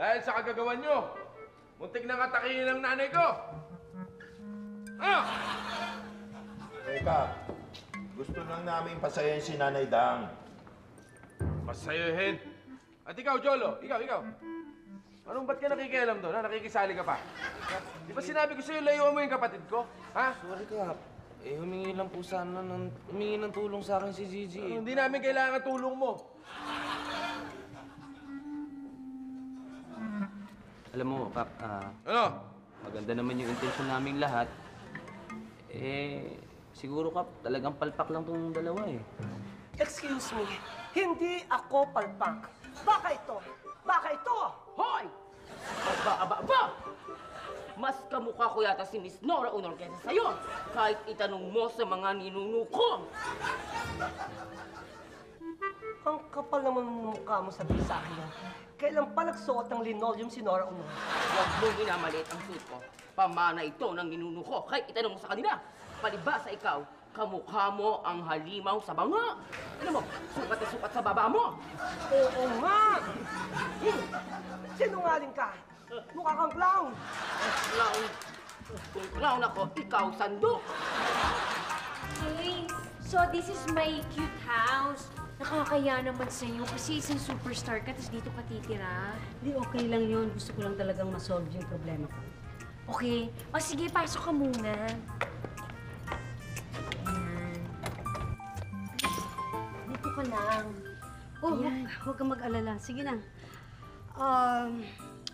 Dahil sa kagagawan nyo, muntik na atakihin ng nanay ko. Ah! Teka, gusto lang namin pasayahin si Nanay Dang. Pasayahin. At ikaw, Jolo, ikaw. Anong ba't ka nakikialam doon, ha? Nakikisali ka pa? Ha? Di ba sinabi ko sa'yo, layuan mo yung kapatid ko? Ha? Sorry, Kap. Humingi lang po sana humingi ng tulong sa akin si Gigi. Hindi namin kailangan tulong mo. Alam mo, Kap, Ano? maganda naman yung intensyon naming lahat. Siguro, Kap, talagang palpak lang tong dalawa eh. Excuse me, hindi ako palpak. Baka ito! Hoy! Aba! Mas kamukha ko yata si Miss Nora Honor kaysa sa'yo. Kahit itanong mo sa mga ninuno ko. Ang kapal naman ng mukha mo sabihin sa akin yan. Kailan pa nagsuot ng linoleum si Nora Honor? Huwag mong minamaliit ang suit ko. Pamana ito ng ninuno ko. Kahit itanong mo sa kanila. Palibasa ikaw, kamukha mo ang halimaw sa banga. Alam mo, sukat na sukat sa baba mo. Oo nga! Sinungaling ka! Mukha kang clown! Clown. Kung clown ako, ikaw sandok. Hey, so this is my cute house. Nakakaya naman sa'yo kasi isang superstar ka, tapos dito ka titira. Hindi, okay lang yun. Gusto ko lang talagang masolve yung problema ko. Okay. O sige, pasok ka muna. Ayan. Dito ka lang. Oh, huwag kang mag-alala. Sige na.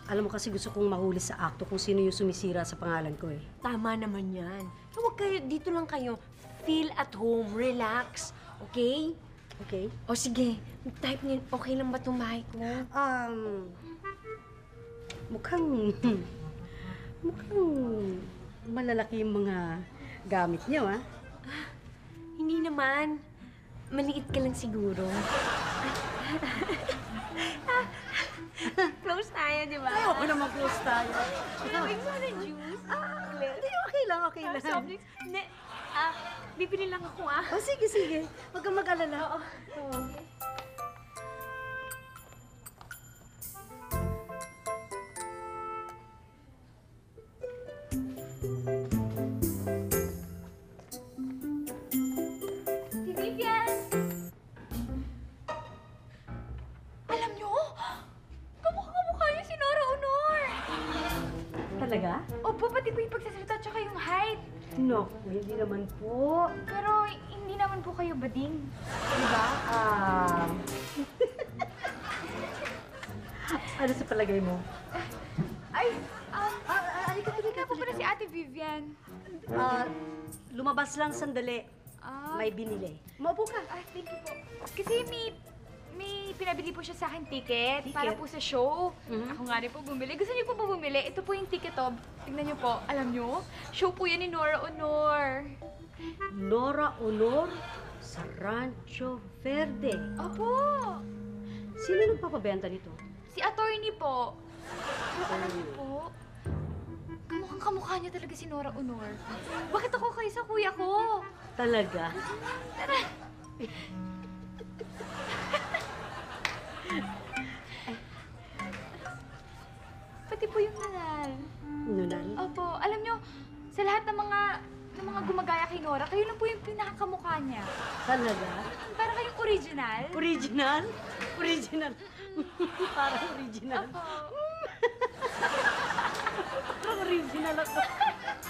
Alam mo kasi gusto kong mahuli sa akto kung sino yung sumisira sa pangalan ko eh. Tama naman yan. Huwag kayo, dito lang kayo. Feel at home, relax. Okay? Okay? O sige, type niyo, okay lang ba itong bahay ko? Mukhang malalaki yung mga gamit niyo, ah. Hindi naman. Maliit ka lang siguro. Close tayo, di ba? Ayoko na mag-close tayo. Wait, mo na juice? Hindi, okay lang. Soft drinks? Hindi. Bibili lang ako, Oh, sige. Huwag kang mag-alala. Oo. Vivian! Alam nyo? Kamukha niyo si Nora Honor! Talaga? Opo, pati po yung pagsasalita tsaka yung height. No, hindi naman po. Pero hindi naman po kayo bading. Di ba? Ano sa palagay mo? Ay, halika po pala si Ate Vivian. Lumabas lang sandali. May binili. Maupo ka. Thank you po. Kasi may pinabili po siya sa akin ticket para po sa show. Ako nga rin po bumili. Gusto niyo po ba bumili? Ito po yung ticket, oh. Tignan niyo po. Alam niyo, show po yan ni Nora Honor. Nora Honor sa Rancho Verde. Opo! Sino nagpapabenta nito? Si attorney po. Pero alam niyo po, kamukha niya talaga si Nora Honor. Bakit ako kayo sa kuya ko? Talaga? Tara! Pati po yung nunal. Nunal? Opo, alam nyo, sa lahat ng mga gumagaya kay Nora, kayo lang po yung pinakakamukha niya. Talaga? Parang kayong original. Original? Original. Parang original. Opo. Parang original ako.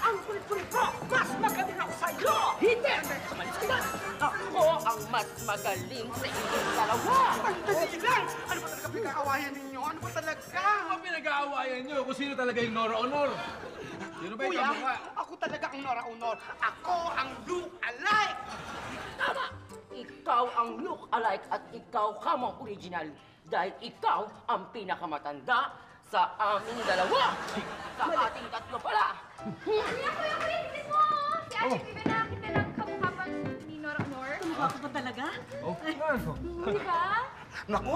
Ang kulit-kulit ko! Mas magaling ako sa'yo! Hindi! Umalis ka na! Ako ang mas magaling sa inyong dalawa! Ang dali lang! Ano ba talaga pinag-aawayan ninyo? Ano ba talaga? Ano ba pinag-aawayan nyo kung sino talaga yung Nora Honor? Sino ba yung Kuya, kamukha? ako talaga ang Nora Honor. Ako ang look alike! Tama! Ikaw ang look-alike at ikaw kamong original. Dahil ikaw ang pinakamatanda sa aming dalawa. Sa ating tatlo pala. Kuya, tignan mo! Si Ate Vivian nakakita ng kamukha pa ni Nora Honor. Kamukha ko pa talaga? Oh, ano? Di ba? Naku,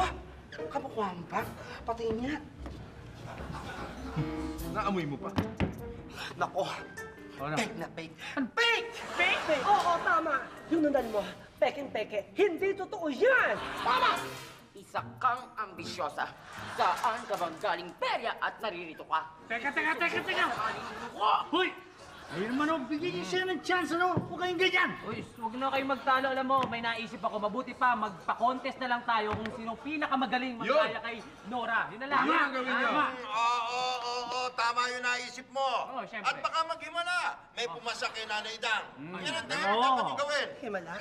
kamukha mo pa. Pati niya. Naamoy mo pa. Naku, Ano? fake na fake. Fake! Fake! Oo, tama. Yung nunal mo, peke-peke. Hindi totoo yan! Tama! Isa kang ambisyosa. Saan ka bang galing perya at naririto ka? Teka! Ko! Hoy! Ayun naman, oh, bigyan niyo siya ng chance, ano? Huwag kayong ganyan! Uy, huwag na kayong magtalo. Alam mo, may naisip ako. Mabuti pa, magpa-contest na lang tayo kung sino pinakamagaling magkaya kay Nora. Yun na lang. Yun ang gawin niyo. Oo, tama yung naisip mo. Oo, syempre. At baka maghimala. May pumasa kay Nanay Dang. Yan ang Oo. dapat yung gawin. Himala?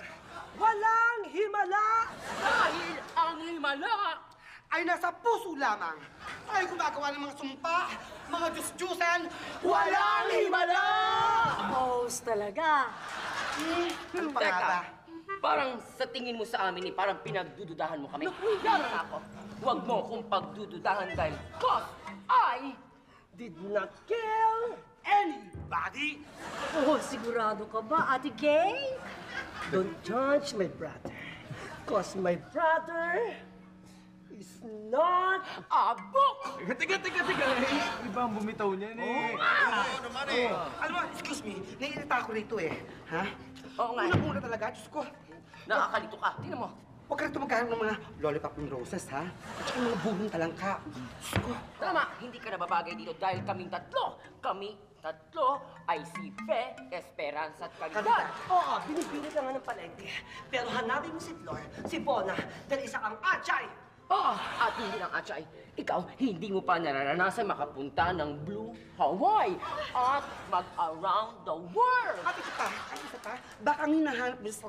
Walang himala! Dahil ang himala Ay nasa puso lamang. Ay gumagawa ng mga sumpa, mga Diyos-Diyosan, walang himala! Boss talaga. Ano pa nga Teka, ba? parang sa tingin mo sa amin, parang pinagdududahan mo kami. Yan na ako. Huwag mo kong pagdududahan dahil cause I Did not kill anybody. Oh, sigurado ka ba, Ate Kay? Don't judge my brother. Cause my brother is not a book! Teka. Iba ang bumitaw niyan eh. Oo naman eh. Alam mo, excuse me, naiirita ako rito eh. Ha? Oo nga. Una-una talaga, Diyos ko. Nakakalito ka. Tingnan mo. Huwag ka rito magkaroon ng mga lollipop and roses, ha? At saka mga buhong talangka. Diyos ko. Tama, hindi ka nababagay dito dahil kaming tatlo. Kami tatlo ay si Fe, Esperanza at Caridad. Oo, binibilit lang nga ng palengke. Pero hanapin mo si Flor, si Bona, dahil isa kang atchay. Oo, at hindi lang Achay, ikaw hindi mo pa nararanasan makapunta ng Blue Hawaii at mag-around the world. At isa pa, baka ang hinahanap mo sa